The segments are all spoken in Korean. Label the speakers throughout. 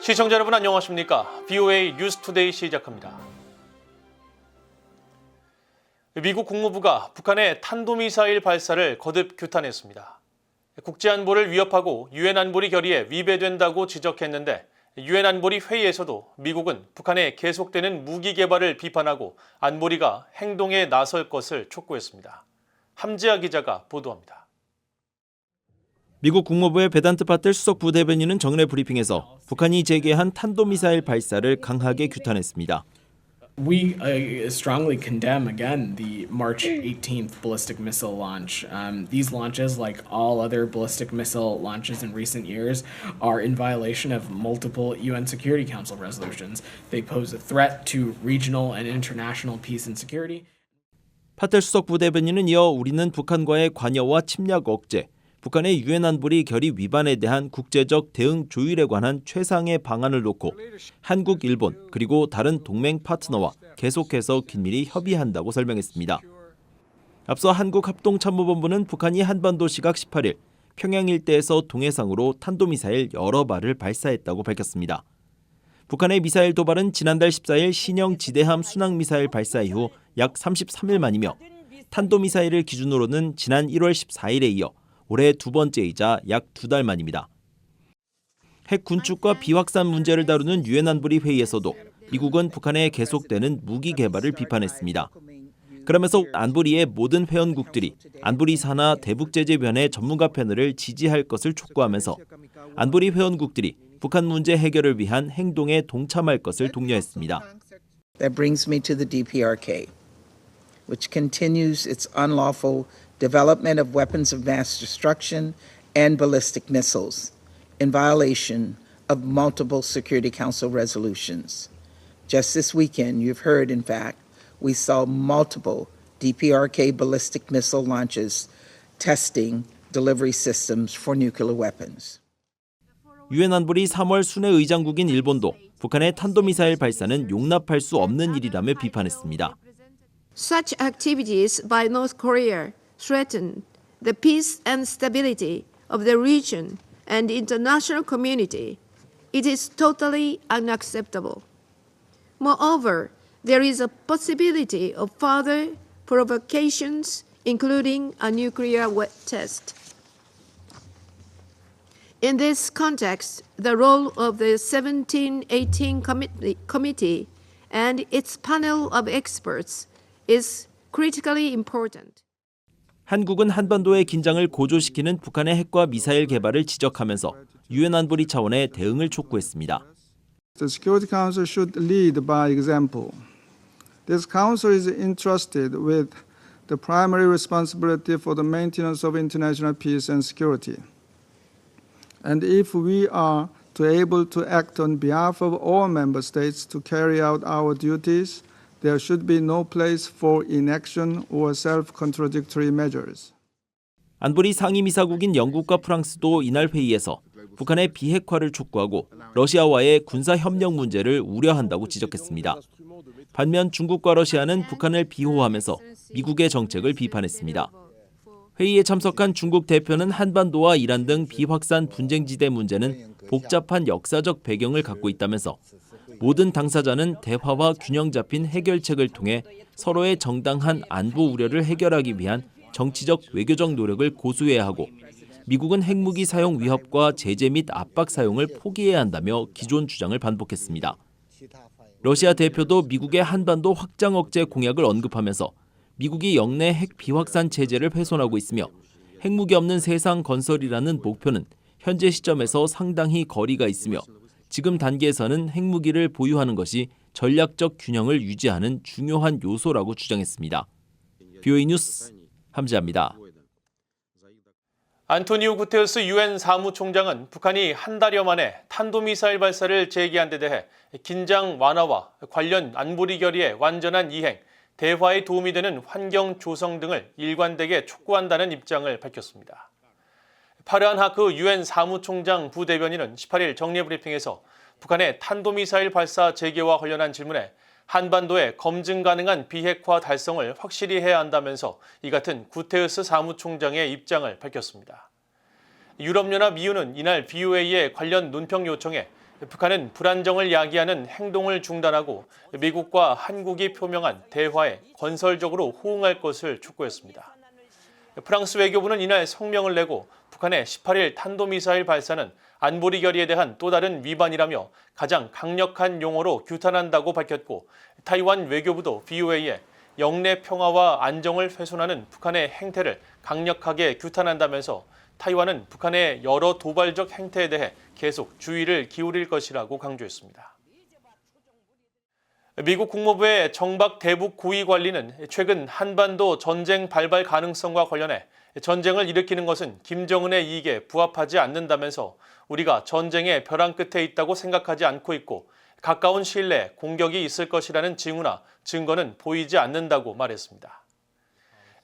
Speaker 1: 시청자 여러분 안녕하십니까? BOA 뉴스투데이 시작합니다. 미국 국무부가 북한의 탄도미사일 발사를 거듭 규탄했습니다. 국제안보를 위협하고 유엔 안보리 결의에 위배된다고 지적했는데 유엔 안보리 회의에서도 미국은 북한의 계속되는 무기 개발을 비판하고 안보리가 행동에 나설 것을 촉구했습니다. 함지아 기자가 보도합니다.
Speaker 2: 미국 국무부의 베단트 파텔 수석 부대변인은 정례 브리핑에서 북한이 재개한 탄도미사일 발사를 강하게 규탄했습니다.
Speaker 3: We strongly condemn again the March 18th ballistic missile launch. These launches, like all other ballistic missile launches in recent years, are in violation of multiple UN Security Council resolutions. They pose a threat to regional and international peace and security.
Speaker 2: 파텔 수석 부대변인은 이어 우리는 북한과의 관여와 침략 억제, 북한의 유엔 안보리 결의 위반에 대한 국제적 대응 조율에 관한 최상의 방안을 놓고 한국, 일본 그리고 다른 동맹 파트너와 계속해서 긴밀히 협의한다고 설명했습니다. 앞서 한국합동참모본부는 북한이 한반도 시각 18일 평양 일대에서 동해상으로 탄도미사일 여러 발을 발사했다고 밝혔습니다. 북한의 미사일 도발은 지난달 14일 신형 지대함 순항미사일 발사 이후 약 33일 만이며 탄도미사일을 기준으로는 지난 1월 14일에 이어 올해 두 번째이자 약 두 달 만입니다. 핵 군축과 비확산 문제를 다루는 유엔 안보리 회의에서도 미국은 북한의 계속되는 무기 개발을 비판했습니다. 그러면서 안보리의 모든 회원국들이 안보리 산하 대북제재위원회 전문가 패널을 지지할 것을 촉구하면서 안보리 회원국들이 북한 문제 해결을 위한 행동에 동참할 것을 독려했습니다.
Speaker 4: That brings me to the DPRK, which continues its unlawful development of weapons of mass destruction and ballistic missiles in violation of multiple Security Council resolutions. Just this weekend, you've heard, in fact, we saw multiple DPRK ballistic missile launches testing delivery systems for nuclear weapons.
Speaker 2: 유엔 안보리 3월 순회 의장국인 일본도 북한의 탄도미사일 발사는 용납할 수 없는 일이라며 비판했습니다.
Speaker 5: Such activities by North Korea threaten the peace and stability of the region and international community. It is totally unacceptable. Moreover, there is a possibility of further provocations, including a nuclear test. In this context, the role of the 1718 Committee and its panel of experts is critically important.
Speaker 2: 한국은 한반도의 긴장을 고조시키는 북한의 핵과 미사일 개발을 지적하면서 유엔 안보리 차원의 대응을 촉구했습니다.
Speaker 6: The Security Council should lead by example. This council is entrusted with the primary responsibility for the maintenance of international peace and security. And if we are able to act on behalf of all member states to carry out our duties, there should be no place for inaction or self-contradictory measures.
Speaker 2: 안보리 상임이사국인 영국과 프랑스도 이날 회의에서 북한의 비핵화를 촉구하고 러시아와의 군사협력 문제를 우려한다고 지적했습니다. 반면 중국과 러시아는 북한을 비호하면서 미국의 정책을 비판했습니다. 회의에 참석한 중국 대표는 한반도와 이란 등 비확산 분쟁지대 문제는 복잡한 역사적 배경을 갖고 있다면서 모든 당사자는 대화와 균형 잡힌 해결책을 통해 서로의 정당한 안보 우려를 해결하기 위한 정치적 외교적 노력을 고수해야 하고 미국은 핵무기 사용 위협과 제재 및 압박 사용을 포기해야 한다며 기존 주장을 반복했습니다. 러시아 대표도 미국의 한반도 확장 억제 공약을 언급하면서 미국이 영내 핵 비확산 체제를 훼손하고 있으며 핵무기 없는 세상 건설이라는 목표는 현재 시점에서 상당히 거리가 있으며 지금 단계에서는 핵무기를 보유하는 것이 전략적 균형을 유지하는 중요한 요소라고 주장했습니다. BOA 뉴스 함지아입니다.
Speaker 1: 안토니오 구테르스 유엔 사무총장은 북한이 한 달여 만에 탄도미사일 발사를 재개한 데 대해 긴장 완화와 관련 안보리 결의의 완전한 이행, 대화에 도움이 되는 환경 조성 등을 일관되게 촉구한다는 입장을 밝혔습니다. 파르한 하크 유엔 사무총장 부대변인은 18일 정례 브리핑에서 북한의 탄도미사일 발사 재개와 관련한 질문에 한반도의 검증 가능한 비핵화 달성을 확실히 해야 한다면서 이 같은 구테르스 사무총장의 입장을 밝혔습니다. 유럽연합 EU는 이날 BOA의 관련 논평 요청에 북한은 불안정을 야기하는 행동을 중단하고 미국과 한국이 표명한 대화에 건설적으로 호응할 것을 촉구했습니다. 프랑스 외교부는 이날 성명을 내고 북한의 18일 탄도미사일 발사는 안보리 결의에 대한 또 다른 위반이라며 가장 강력한 용어로 규탄한다고 밝혔고, 타이완 외교부도 VOA에 영내 평화와 안정을 훼손하는 북한의 행태를 강력하게 규탄한다면서 타이완은 북한의 여러 도발적 행태에 대해 계속 주의를 기울일 것이라고 강조했습니다. 미국 국무부의 정박 대북 고위 관리는 최근 한반도 전쟁 발발 가능성과 관련해 전쟁을 일으키는 것은 김정은의 이익에 부합하지 않는다면서 우리가 전쟁의 벼랑 끝에 있다고 생각하지 않고 있고 가까운 시일 내에 공격이 있을 것이라는 징후나 증거는 보이지 않는다고 말했습니다.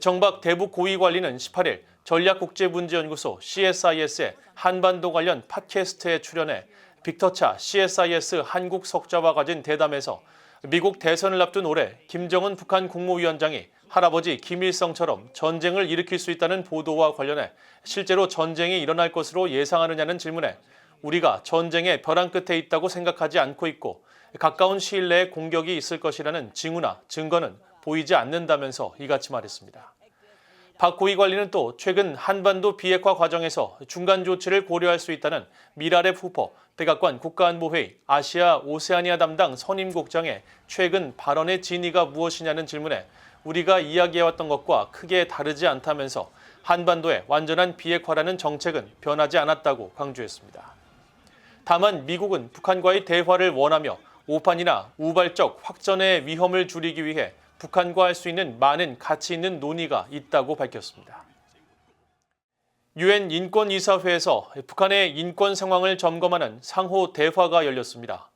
Speaker 1: 정박 대북 고위 관리는 18일 전략국제문제연구소 CSIS의 한반도 관련 팟캐스트에 출연해 빅터차 CSIS 한국 석좌와 가진 대담에서 미국 대선을 앞둔 올해 김정은 북한 국무위원장이 할아버지 김일성처럼 전쟁을 일으킬 수 있다는 보도와 관련해 실제로 전쟁이 일어날 것으로 예상하느냐는 질문에 우리가 전쟁의 벼랑 끝에 있다고 생각하지 않고 있고 가까운 시일 내에 공격이 있을 것이라는 징후나 증거는 보이지 않는다면서 이같이 말했습니다. 박 고위 관리는 또 최근 한반도 비핵화 과정에서 중간 조치를 고려할 수 있다는 미라레 후퍼 백악관 국가안보회의 아시아 오세아니아 담당 선임국장의 최근 발언의 진위가 무엇이냐는 질문에 우리가 이야기해왔던 것과 크게 다르지 않다면서 한반도의 완전한 비핵화라는 정책은 변하지 않았다고 강조했습니다. 다만 미국은 북한과의 대화를 원하며 오판이나 우발적 확전의 위험을 줄이기 위해 북한과 할 수 있는 많은 가치 있는 논의가 있다고 밝혔습니다. 유엔 인권이사회에서 북한의 인권 상황을 점검하는 상호 대화가 열렸습니다.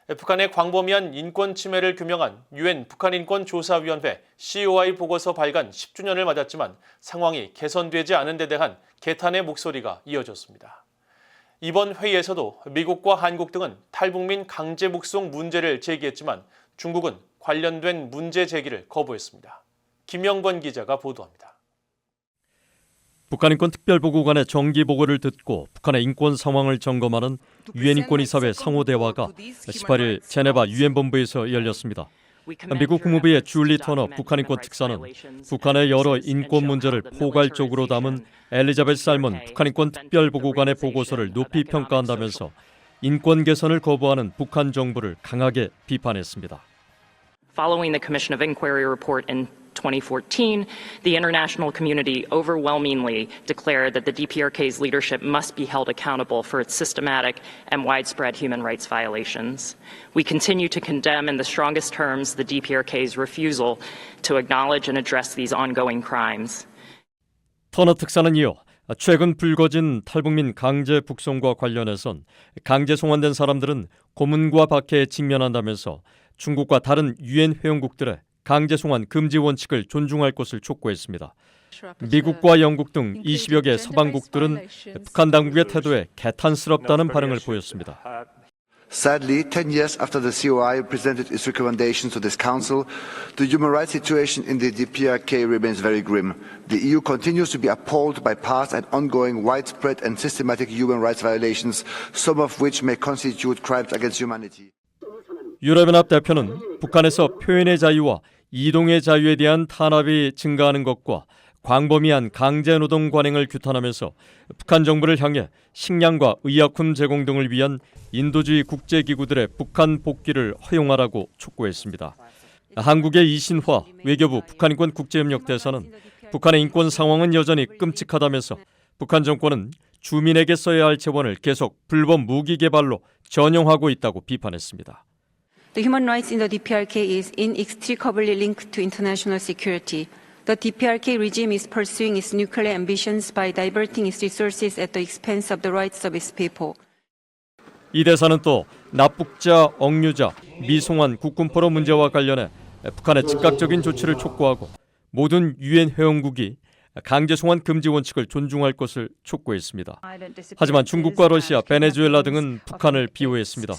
Speaker 1: 북한의 광범위한 인권 침해를 규명한 유엔 북한인권조사위원회 COI 보고서 발간 10주년을 맞았지만 상황이 개선되지 않은 데 대한 개탄의 목소리가 이어졌습니다. 이번 회의에서도 미국과 한국 등은 탈북민 강제 북송 문제를 제기했지만 중국은 관련된 문제 제기를 거부했습니다. 김영권 기자가 보도합니다.
Speaker 7: 북한인권특별보고관의 정기보고를 듣고 북한의 인권 상황을 점검하는 유엔 인권이사회 상호대화가 18일 제네바 유엔본부에서 열렸습니다. 미국 국무부의 줄리 터너 북한인권특사는 북한의 여러 인권 문제를 포괄적으로 담은 엘리자베스 살몬 북한인권특별보고관의 보고서를 높이 평가한다면서 인권 개선을 거부하는 북한 정부를 강하게 비판했습니다.
Speaker 8: Following the Commission of Inquiry report in 2014, the international community overwhelmingly declared that the DPRK's leadership must be held accountable for its systematic and widespread human rights violations. We continue to condemn in the strongest terms the DPRK's refusal to acknowledge and address these ongoing crimes.
Speaker 7: 터너 특사는 이어 최근 불거진 탈북민 강제 북송과 관련해선 강제 송환된 사람들은 고문과 박해에 직면한다면서 중국과 다른 유엔 회원국들의 강제 송환 금지 원칙을 존중할 것을 촉구했습니다. 미국과 영국 등 20여 개 서방국들은 북한 당국의 태도에 개탄스럽다는 반응을 보였습니다.
Speaker 9: Sadly, 10 years after the COI presented its recommendations to this Council, the human rights situation in the DPRK remains very grim. The EU continues to be appalled by past and ongoing widespread and systematic human rights violations, some of which may constitute crimes against humanity.
Speaker 7: 유럽연합 대표는 북한에서 표현의 자유와 이동의 자유에 대한 탄압이 증가하는 것과 광범위한 강제노동 관행을 규탄하면서 북한 정부를 향해 식량과 의약품 제공 등을 위한 인도주의 국제기구들의 북한 복귀를 허용하라고 촉구했습니다. 한국의 이신화 외교부 북한인권 국제협력대사는 북한의 인권 상황은 여전히 끔찍하다면서 북한 정권은 주민에게 써야 할 재원을 계속 불법 무기 개발로 전용하고 있다고 비판했습니다.
Speaker 10: The human rights in the DPRK is inextricably linked to international security. The DPRK regime is pursuing its nuclear ambitions by diverting its resources at the expense of the rights of its people.
Speaker 7: 이 대사는 또 납북자, 억류자, 미송환 국군포로 문제와 관련해 북한의 즉각적인 조치를 촉구하고 모든 유엔 회원국이 강제 송환 금지 원칙을 존중할 것을 촉구했습니다. 하지만 중국과 러시아, 베네수엘라 등은 북한을 비호했습니다.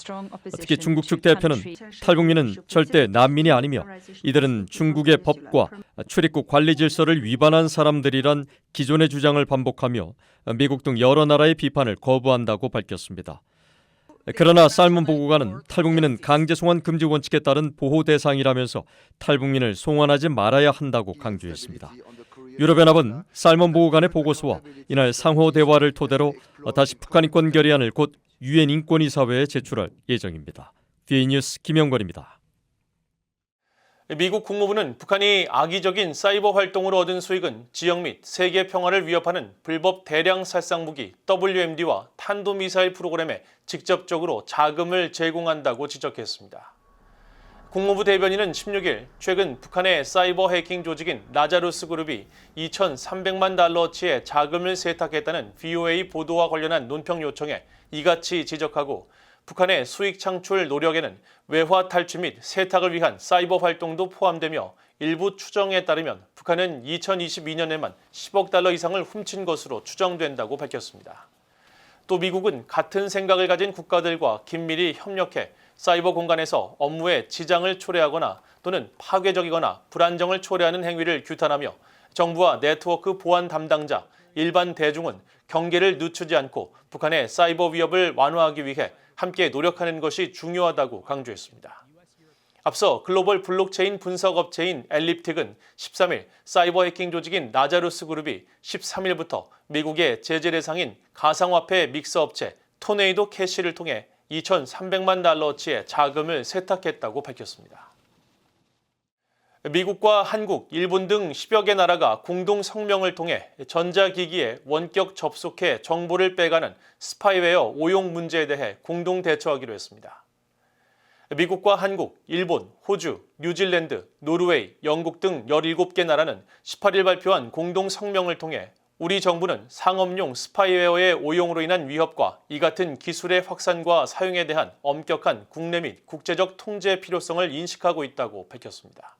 Speaker 7: 특히 중국 측 대표는 탈북민은 절대 난민이 아니며 이들은 중국의 법과 출입국 관리 질서를 위반한 사람들이란 기존의 주장을 반복하며 미국 등 여러 나라의 비판을 거부한다고 밝혔습니다. 그러나 살몬 보고관은 탈북민은 강제 송환 금지 원칙에 따른 보호 대상이라면서 탈북민을 송환하지 말아야 한다고 강조했습니다. 유럽연합은 살몬 보고관의 보고서와 이날 상호 대화를 토대로 다시 북한 인권 결의안을 곧 유엔 인권이사회에 제출할 예정입니다. DN뉴스 김영권입니다.
Speaker 1: 미국 국무부는 북한이 악의적인 사이버 활동으로 얻은 수익은 지역 및 세계 평화를 위협하는 불법 대량 살상 무기 WMD와 탄도미사일 프로그램에 직접적으로 자금을 제공한다고 지적했습니다. 국무부 대변인은 16일 최근 북한의 사이버 해킹 조직인 라자루스 그룹이 2,300만 달러어치의 자금을 세탁했다는 VOA 보도와 관련한 논평 요청에 이같이 지적하고 북한의 수익 창출 노력에는 외화 탈취 및 세탁을 위한 사이버 활동도 포함되며 일부 추정에 따르면 북한은 2022년에만 10억 달러 이상을 훔친 것으로 추정된다고 밝혔습니다. 또 미국은 같은 생각을 가진 국가들과 긴밀히 협력해 사이버 공간에서 업무에 지장을 초래하거나 또는 파괴적이거나 불안정을 초래하는 행위를 규탄하며 정부와 네트워크 보안 담당자, 일반 대중은 경계를 늦추지 않고 북한의 사이버 위협을 완화하기 위해 함께 노력하는 것이 중요하다고 강조했습니다. 앞서 글로벌 블록체인 분석업체인 엘립틱은 13일 사이버 해킹 조직인 라자루스 그룹이 13일부터 미국의 제재 대상인 가상화폐 믹서업체 토네이도 캐시를 통해 2,300만 달러어치의 자금을 세탁했다고 밝혔습니다. 미국과 한국, 일본 등 10여 개 나라가 공동 성명을 통해 전자기기에 원격 접속해 정보를 빼가는 스파이웨어 오용 문제에 대해 공동 대처하기로 했습니다. 미국과 한국, 일본, 호주, 뉴질랜드, 노르웨이, 영국 등 17개 나라는 18일 발표한 공동 성명을 통해 우리 정부는 상업용 스파이웨어의 오용으로 인한 위협과 이 같은 기술의 확산과 사용에 대한 엄격한 국내 및 국제적 통제 필요성을 인식하고 있다고 밝혔습니다.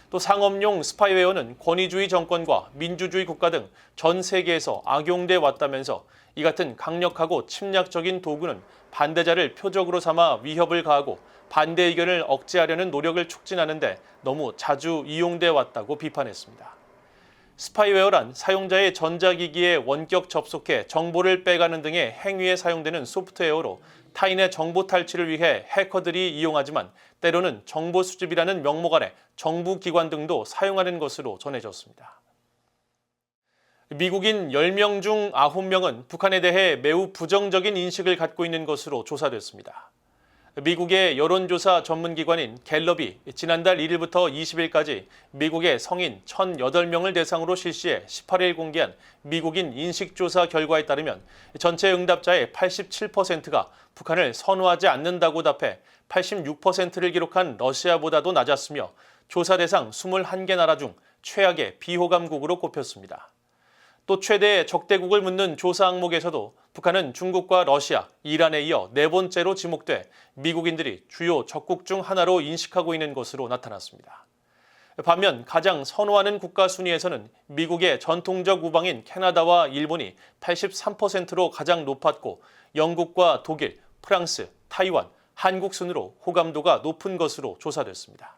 Speaker 1: 또 상업용 스파이웨어는 권위주의 정권과 민주주의 국가 등 전 세계에서 악용돼 왔다면서 이 같은 강력하고 침략적인 도구는 반대자를 표적으로 삼아 위협을 가하고 반대 의견을 억제하려는 노력을 촉진하는 데 너무 자주 이용돼 왔다고 비판했습니다. 스파이웨어란 사용자의 전자기기에 원격 접속해 정보를 빼가는 등의 행위에 사용되는 소프트웨어로 타인의 정보 탈취를 위해 해커들이 이용하지만 때로는 정보 수집이라는 명목 아래 정부 기관 등도 사용하는 것으로 전해졌습니다. 미국인 10명 중 9명은 북한에 대해 매우 부정적인 인식을 갖고 있는 것으로 조사됐습니다. 미국의 여론조사 전문기관인 갤럽이 지난달 1일부터 20일까지 미국의 성인 1,008명을 대상으로 실시해 18일 공개한 미국인 인식조사 결과에 따르면 전체 응답자의 87%가 북한을 선호하지 않는다고 답해 86%를 기록한 러시아보다도 낮았으며 조사 대상 21개 나라 중 최악의 비호감국으로 꼽혔습니다. 또 최대 적대국을 묻는 조사 항목에서도 북한은 중국과 러시아, 이란에 이어 4번째로 지목돼 미국인들이 주요 적국 중 하나로 인식하고 있는 것으로 나타났습니다. 반면 가장 선호하는 국가 순위에서는 미국의 전통적 우방인 캐나다와 일본이 83%로 가장 높았고 영국과 독일, 프랑스, 타이완, 한국 순으로 호감도가 높은 것으로 조사됐습니다.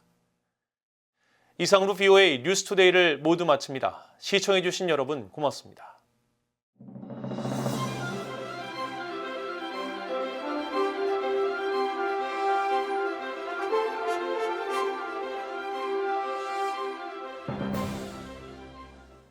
Speaker 1: 이상으로 VOA 뉴스투데이를 모두 마칩니다. 시청해주신 여러분 고맙습니다.